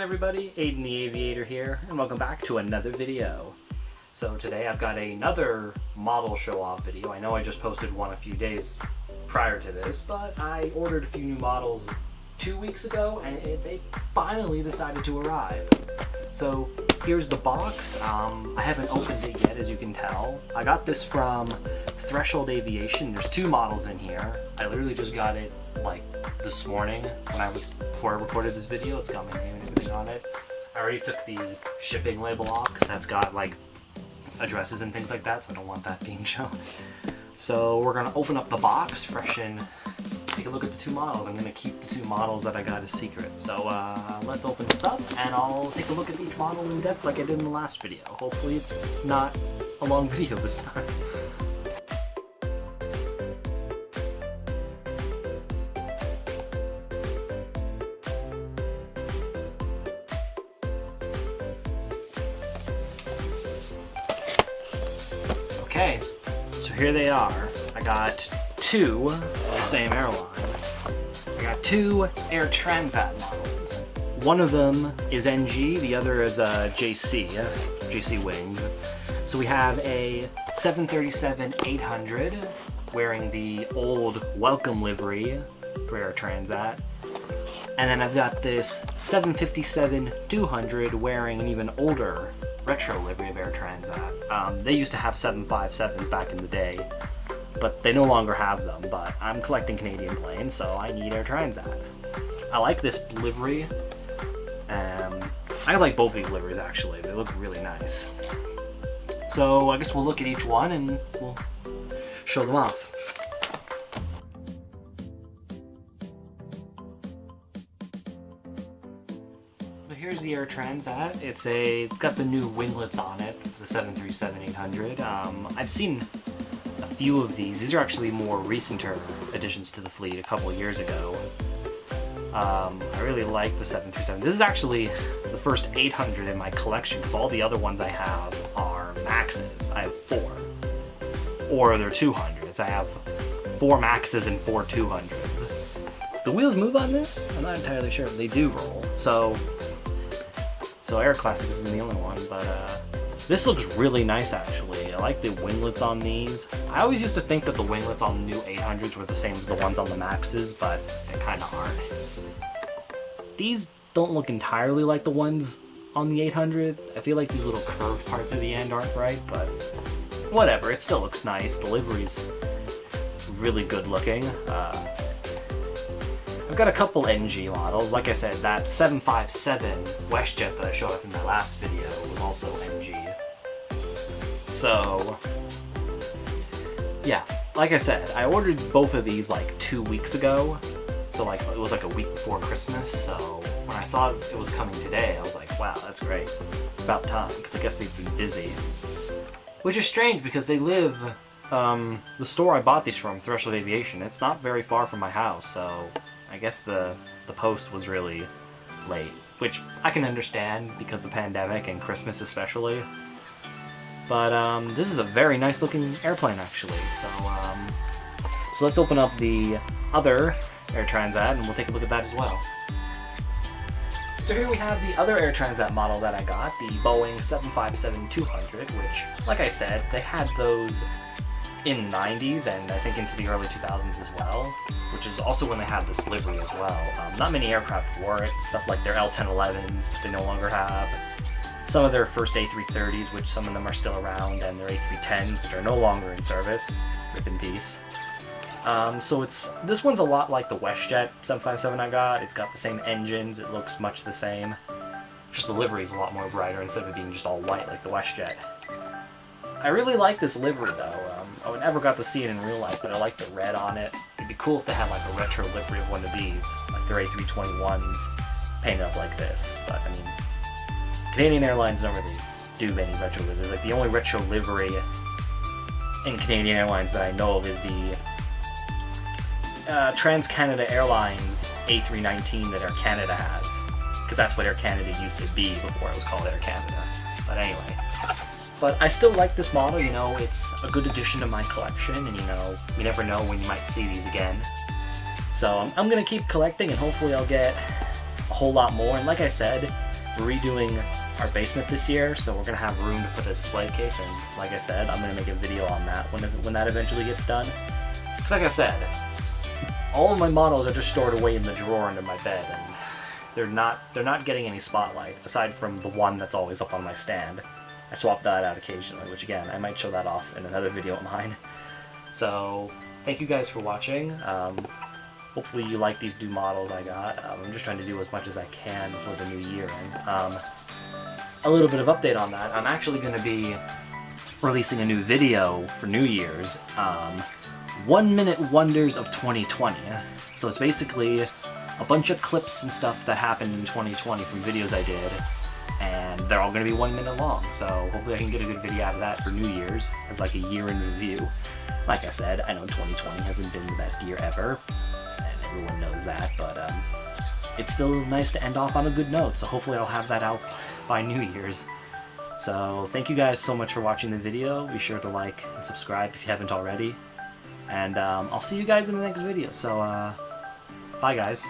everybody, Aiden the Aviator here, and welcome back to another video. So today I've got another model show-off video. I know I just posted one a few days prior to this, but I ordered a few new models 2 weeks ago, and they finally decided to arrive. So here's the box. I haven't opened it yet, as you can tell. I got this from Threshold Aviation. There's two models in here. I literally just got it like this morning before I recorded this video. It's got my name and everything on it. I already took the shipping label off because that's got like addresses and things like that, so I don't want that being shown. So we're gonna open up the box, take a look at the two models. I'm gonna keep the two models that I got as secret. So let's open this up and I'll take a look at each model in depth like I did in the last video. Hopefully it's not a long video this time. Okay, so here they are. I got two of the same airline. I got two Air Transat models. One of them is NG, the other is JC Wings. So we have a 737-800 wearing the old welcome livery for Air Transat. And then I've got this 757-200 wearing an even older retro livery of Air Transat. They used to have 757s back in the day, but they no longer have them. But I'm collecting Canadian planes, so I need Air Transat. I like this livery. I like both of these liveries actually. They look really nice. So I guess we'll look at each one and we'll show them off. Here's the Air Transat. It's got the new winglets on it for the 737-800. I've seen a few of these. These are actually more recenter additions to the fleet, a couple of years ago. I really like the 737. This is actually the first 800 in my collection because all the other ones I have are Maxes. I have 4. Or they're 200s. I have 4 Maxes and 4 200s. Do the wheels move on this? I'm not entirely sure. They do roll. So Air Classics isn't the only one, but this looks really nice actually. I like the winglets on these. I always used to think that the winglets on the new 800s were the same as the ones on the Maxes, but they kind of aren't. These don't look entirely like the ones on the 800. I feel like these little curved parts at the end aren't right, but whatever, it still looks nice. The livery's really good looking. I've got a couple NG models. Like I said, that 757 WestJet that I showed off in my last video was also NG. So, yeah, like I said, I ordered both of these like 2 weeks ago. So like it was like a week before Christmas. So when I saw it was coming today, I was like, wow, that's great. About time, because I guess they've been busy. Which is strange because they live, the store I bought these from, Threshold Aviation, it's not very far from my house, so I guess the post was really late, which I can understand because of the pandemic and Christmas especially. But this is a very nice looking airplane actually. So let's open up the other Air Transat and we'll take a look at that as well. So here we have the other Air Transat model that I got, the Boeing 757-200, which, like I said, they had those in the 90s and I think into the early 2000s as well, which is also when they had this livery as well. Not many aircraft wore it. Stuff like their L-1011s they no longer have. Some of their first A330s, which some of them are still around, and their A310s, which are no longer in service. Rip in peace. So this one's a lot like the WestJet 757 I got. It's got the same engines. It looks much the same. Just the livery's a lot more brighter instead of it being just all white like the WestJet. I really like this livery though. I never got to see it in real life, but I like the red on it. It'd be cool if they had like a retro livery of one of these, like their A321s painted up like this. But I mean, Canadian Airlines don't really do many retro liveries. Like the only retro livery in Canadian Airlines that I know of is the Trans-Canada Airlines A319 that Air Canada has, because that's what Air Canada used to be before it was called Air Canada. But anyway. But I still like this model, you know, it's a good addition to my collection, and you know, we never know when you might see these again. So I'm gonna keep collecting, and hopefully I'll get a whole lot more. And like I said, redoing our basement this year, so we're gonna have room to put a display case, and like I said, I'm gonna make a video on that when that eventually gets done. Because like I said, all of my models are just stored away in the drawer under my bed, and they're not getting any spotlight, aside from the one that's always up on my stand. I swap that out occasionally, which again, I might show that off in another video of mine. So, thank you guys for watching. Hopefully you like these new models I got. I'm just trying to do as much as I can before the new year ends. A little bit of update on that. I'm actually going to be releasing a new video for New Year's. 1 Minute Wonders of 2020. So it's basically a bunch of clips and stuff that happened in 2020 from videos I did, and they're all going to be 1 minute long, so hopefully I can get a good video out of that for New Year's, as like a year in review. Like I said, I know 2020 hasn't been the best year ever, and everyone knows that, but it's still nice to end off on a good note, so hopefully I'll have that out by New Year's. So thank you guys so much for watching the video. Be sure to like and subscribe if you haven't already, and I'll see you guys in the next video. So bye guys.